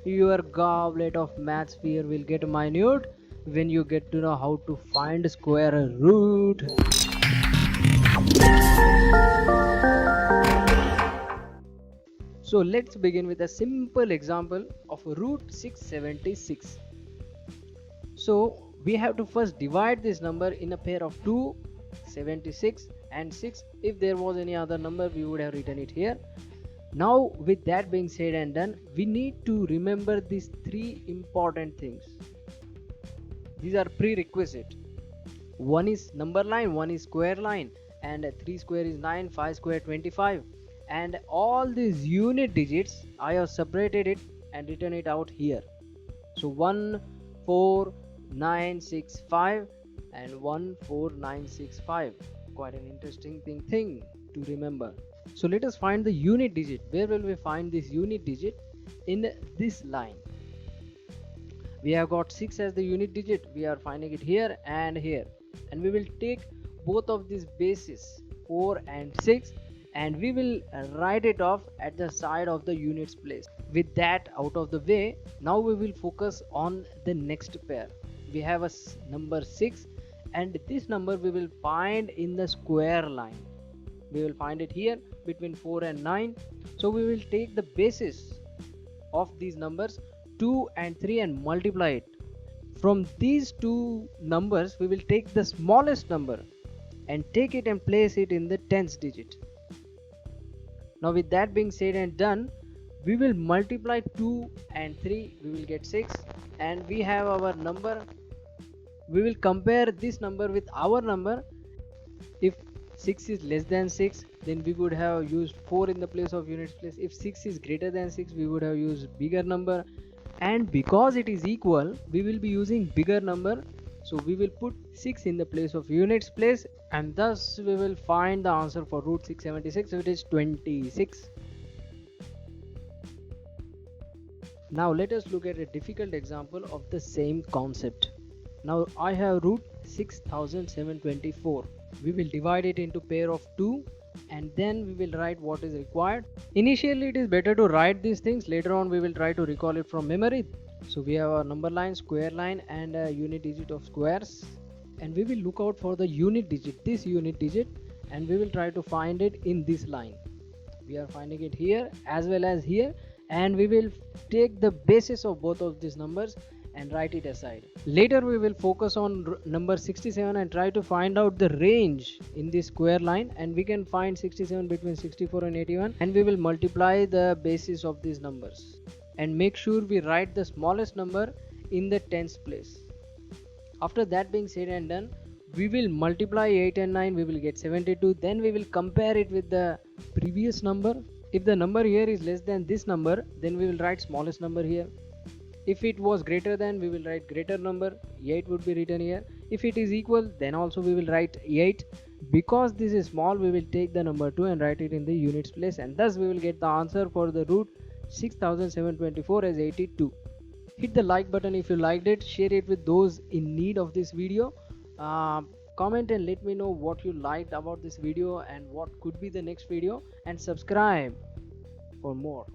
Your goblet of maths fear will get minute when you get to know how to find square root. So let's begin with a simple example of root 676. So we have to first divide this number in a pair of 2, 76 and 6. If there was any other number, we would have written it here. Now with that being said and done, we need to remember these three important things. These are prerequisite. One is number line, one is square line, and 3 square is 9, 5 square 25. And all these unit digits, I have separated it and written it out here. So 14965 and 14965. Quite an interesting thing to remember. So let us find the unit digit. Where will we find this unit digit? In this line. We have got 6 as the unit digit. We are finding it here and here. And we will take both of these bases 4 and 6 and we will write it off at the side of the units place. With that out of the way, now we will focus on the next pair. We have a number 6 and this number we will find in the square line. We will find it here between 4 and 9. So we will take the basis of these numbers 2 and 3 and multiply it. From these two numbers we will take the smallest number and take it and place it in the tens digit. Now with that being said and done, we will multiply 2 and 3, we will get 6 and we have our number. We will compare this number with our number. If 6 is less than 6, then we would have used 4 in the place of units place. If 6 is greater than 6, we would have used bigger number. And because it is equal, we will be using bigger number. So we will put 6 in the place of units place and thus we will find the answer for root 676, which is 26. Now let us look at a difficult example of the same concept. Now I have root 6724. We will divide it into pair of 2 and then we will write what is required. Initially it is better to write these things, later on we will try to recall it from memory. So we have a number line, square line and a unit digit of squares and we will look out for the unit digit, this unit digit, and we will try to find it in this line. We are finding it here as well as here and we will take the basis of both of these numbers and write it aside. Later we will focus on number 67 and try to find out the range in this square line, and we can find 67 between 64 and 81 and we will multiply the basis of these numbers and make sure we write the smallest number in the tens place. After that being said and done, we will multiply 8 and 9, we will get 72. Then we will compare it with the previous number. If the number here is less than this number, then we will write smallest number here. If it was greater than, we will write greater number, 8 would be written here. If it is equal, then also we will write 8. Because this is small, we will take the number 2 and write it in the units place, and thus we will get the answer for the root 6724 as 82. Hit the like button if you liked it, share it with those in need of this video. Comment and let me know what you liked about this video and what could be the next video, and subscribe for more.